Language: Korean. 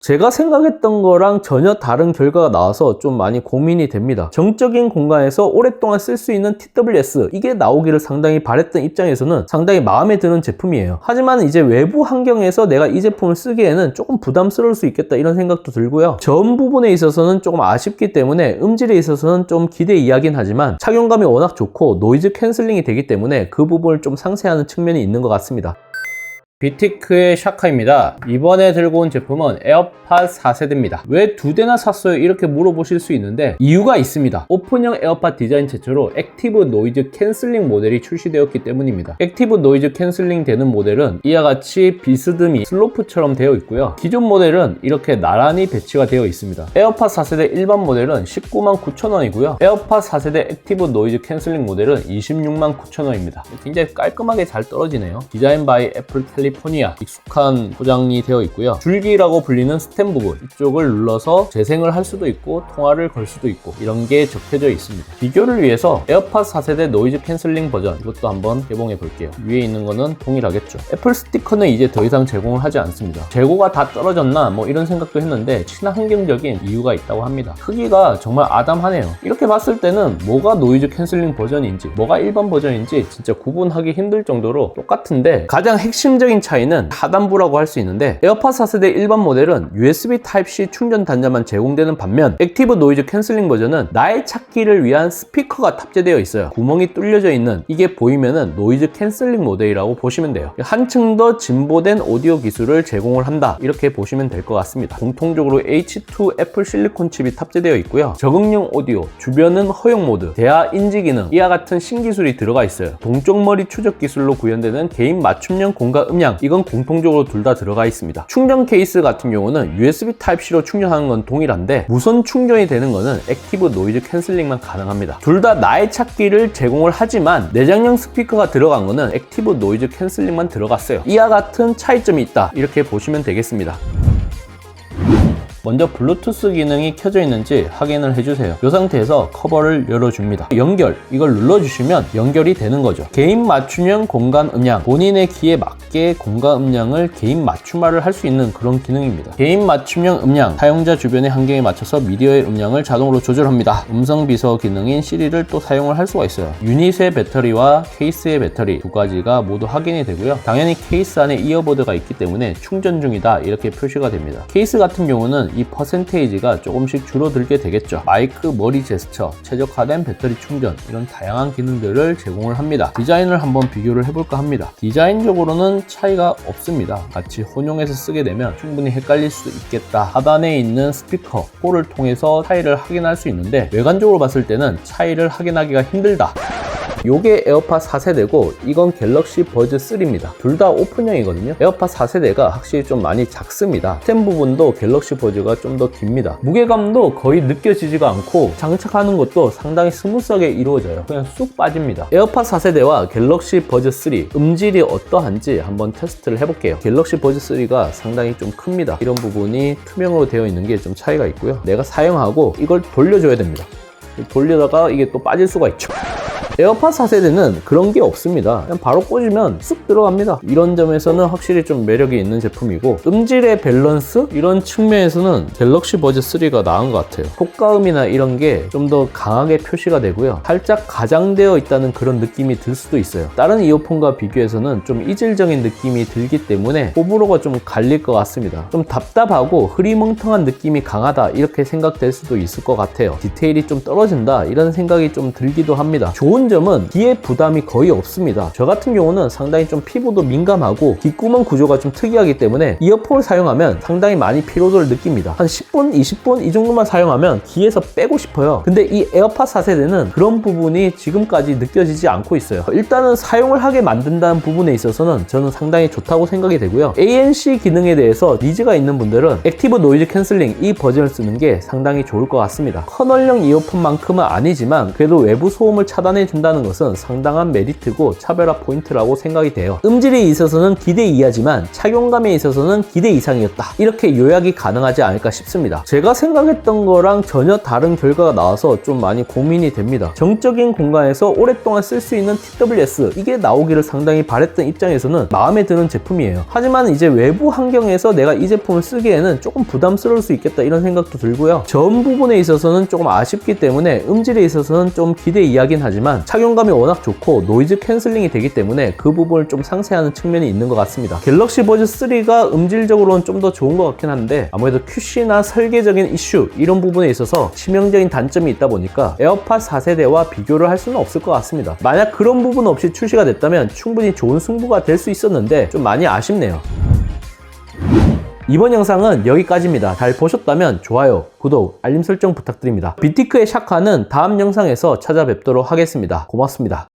제가 생각했던 거랑 전혀 다른 결과가 나와서 좀 많이 고민이 됩니다. 정적인 공간에서 오랫동안 쓸 수 있는 TWS, 이게 나오기를 상당히 바랬던 입장에서는 상당히 마음에 드는 제품이에요. 하지만 이제 외부 환경에서 내가 이 제품을 쓰기에는 조금 부담스러울 수 있겠다 이런 생각도 들고요. 전 부분에 있어서는 조금 아쉽기 때문에 음질에 있어서는 좀 기대 이하긴 하지만 착용감이 워낙 좋고 노이즈 캔슬링이 되기 때문에 그 부분을 좀 상쇄하는 측면이 있는 것 같습니다. 비티크의 샤카입니다. 이번에 들고 온 제품은 에어팟 4세대입니다. 왜 2대나 샀어요? 이렇게 물어보실 수 있는데 이유가 있습니다. 오픈형 에어팟 디자인 최초로 액티브 노이즈 캔슬링 모델이 출시되었기 때문입니다. 액티브 노이즈 캔슬링 되는 모델은 이와 같이 비스듬히 슬로프처럼 되어 있고요. 기존 모델은 이렇게 나란히 배치가 되어 있습니다. 에어팟 4세대 일반 모델은 199,900원이고요. 에어팟 4세대 액티브 노이즈 캔슬링 모델은 269,900원입니다. 굉장히 깔끔하게 잘 떨어지네요. 디자인 바이 애플 캘리포니아, 익숙한 포장이 되어 있고요. 줄기라고 불리는 스템 부분, 이쪽을 눌러서 재생을 할 수도 있고 통화를 걸 수도 있고 이런 게 적혀져 있습니다. 비교를 위해서 에어팟 4세대 노이즈 캔슬링 버전, 이것도 한번 개봉해 볼게요. 위에 있는 거는 동일하겠죠. 애플 스티커는 이제 더 이상 제공을 하지 않습니다. 재고가 다 떨어졌나 뭐 이런 생각도 했는데 친환경적인 이유가 있다고 합니다. 크기가 정말 아담하네요. 이렇게 봤을 때는 뭐가 노이즈 캔슬링 버전인지 뭐가 일반 버전인지 진짜 구분하기 힘들 정도로 똑같은데, 가장 핵심적인 차이는 하단부라고 할 수 있는데, 에어팟 4세대 일반 모델은 USB Type-C 충전 단자만 제공되는 반면 액티브 노이즈 캔슬링 버전은 나의 찾기를 위한 스피커가 탑재되어 있어요. 구멍이 뚫려져 있는, 이게 보이면은 노이즈 캔슬링 모델이라고 보시면 돼요. 한층 더 진보된 오디오 기술을 제공을 한다, 이렇게 보시면 될 것 같습니다. 공통적으로 H2 애플 실리콘 칩이 탑재되어 있고요. 적응용 오디오, 주변은 허용 모드, 대화 인지 기능, 이와 같은 신기술이 들어가 있어요. 동쪽 머리 추적 기술로 구현되는 개인 맞춤형 공간 음량, 이건 공통적으로 둘 다 들어가 있습니다. 충전 케이스 같은 경우는 USB Type-C로 충전하는 건 동일한데 무선 충전이 되는 거는 액티브 노이즈 캔슬링만 가능합니다. 둘 다 나의 찾기를 제공을 하지만 내장형 스피커가 들어간 거는 액티브 노이즈 캔슬링만 들어갔어요. 이와 같은 차이점이 있다, 이렇게 보시면 되겠습니다. 먼저 블루투스 기능이 켜져 있는지 확인을 해주세요. 이 상태에서 커버를 열어줍니다. 연결, 이걸 눌러주시면 연결이 되는 거죠. 개인 맞춤형 공간 음량, 본인의 귀에 맞게 공간 음량을 개인 맞춤화를 할 수 있는 그런 기능입니다. 개인 맞춤형 음량, 사용자 주변의 환경에 맞춰서 미디어의 음량을 자동으로 조절합니다. 음성 비서 기능인 시리를 또 사용을 할 수가 있어요. 유닛의 배터리와 케이스의 배터리 두 가지가 모두 확인이 되고요. 당연히 케이스 안에 이어버드가 있기 때문에 충전 중이다, 이렇게 표시가 됩니다. 케이스 같은 경우는 이 퍼센테이지가 조금씩 줄어들게 되겠죠. 마이크, 머리 제스처, 최적화된 배터리 충전, 이런 다양한 기능들을 제공을 합니다. 디자인을 한번 비교를 해볼까 합니다. 디자인적으로는 차이가 없습니다. 같이 혼용해서 쓰게 되면 충분히 헷갈릴 수도 있겠다. 하단에 있는 스피커, 홀을 통해서 차이를 확인할 수 있는데 외관적으로 봤을 때는 차이를 확인하기가 힘들다. 요게 에어팟 4세대고 이건 갤럭시 버즈 3입니다. 둘 다 오픈형이거든요. 에어팟 4세대가 확실히 좀 많이 작습니다. 스템 부분도 갤럭시 버즈가 좀 더 깁니다. 무게감도 거의 느껴지지가 않고 장착하는 것도 상당히 스무스하게 이루어져요. 그냥 쑥 빠집니다. 에어팟 4세대와 갤럭시 버즈 3 음질이 어떠한지 한번 테스트를 해볼게요. 갤럭시 버즈 3가 상당히 좀 큽니다. 이런 부분이 투명으로 되어 있는 게 좀 차이가 있고요. 내가 사용하고 이걸 돌려줘야 됩니다. 돌리다가 이게 또 빠질 수가 있죠. 에어팟 4세대는 그런 게 없습니다. 그냥 바로 꽂으면 쑥 들어갑니다. 이런 점에서는 확실히 좀 매력이 있는 제품이고, 음질의 밸런스? 이런 측면에서는 갤럭시 버즈 3가 나은 것 같아요. 효과음이나 이런 게 좀 더 강하게 표시가 되고요. 살짝 가장되어 있다는 그런 느낌이 들 수도 있어요. 다른 이어폰과 비교해서는 좀 이질적인 느낌이 들기 때문에 호불호가 좀 갈릴 것 같습니다. 좀 답답하고 흐리멍텅한 느낌이 강하다, 이렇게 생각될 수도 있을 것 같아요. 디테일이 좀 떨어진다, 이런 생각이 좀 들기도 합니다. 좋은 점은 귀에 부담이 거의 없습니다. 저 같은 경우는 상당히 좀 피부도 민감하고 귓구멍 구조가 좀 특이하기 때문에 이어폰을 사용하면 상당히 많이 피로도를 느낍니다. 한 10분, 20분 이 정도만 사용하면 귀에서 빼고 싶어요. 근데 이 에어팟 4세대는 그런 부분이 지금까지 느껴지지 않고 있어요. 일단은 사용을 하게 만든다는 부분에 있어서는 저는 상당히 좋다고 생각이 되고요. ANC 기능에 대해서 니즈가 있는 분들은 액티브 노이즈 캔슬링 이 버전을 쓰는 게 상당히 좋을 것 같습니다. 커널형 이어폰만큼은 아니지만 그래도 외부 소음을 차단해 든다는 것은 상당한 메리트고 차별화 포인트라고 생각이 돼요. 음질에 있어서는 기대 이하지만 착용감에 있어서는 기대 이상이었다. 이렇게 요약이 가능하지 않을까 싶습니다. 제가 생각했던 거랑 전혀 다른 결과가 나와서 좀 많이 고민이 됩니다. 정적인 공간에서 오랫동안 쓸 수 있는 TWS, 이게 나오기를 상당히 바랬던 입장에서는 마음에 드는 제품이에요. 하지만 이제 외부 환경에서 내가 이 제품을 쓰기에는 조금 부담스러울 수 있겠다 이런 생각도 들고요. 전 부분에 있어서는 조금 아쉽기 때문에 음질에 있어서는 좀 기대 이하긴 하지만 착용감이 워낙 좋고 노이즈 캔슬링이 되기 때문에 그 부분을 좀 상쇄하는 측면이 있는 것 같습니다. 갤럭시 버즈 3가 음질적으로는 좀 더 좋은 것 같긴 한데 아무래도 QC나 설계적인 이슈 이런 부분에 있어서 치명적인 단점이 있다 보니까 에어팟 4세대와 비교를 할 수는 없을 것 같습니다. 만약 그런 부분 없이 출시가 됐다면 충분히 좋은 승부가 될 수 있었는데 좀 많이 아쉽네요. 이번 영상은 여기까지입니다. 잘 보셨다면 좋아요, 구독, 알림 설정 부탁드립니다. 비티크의 샤카는 다음 영상에서 찾아뵙도록 하겠습니다. 고맙습니다.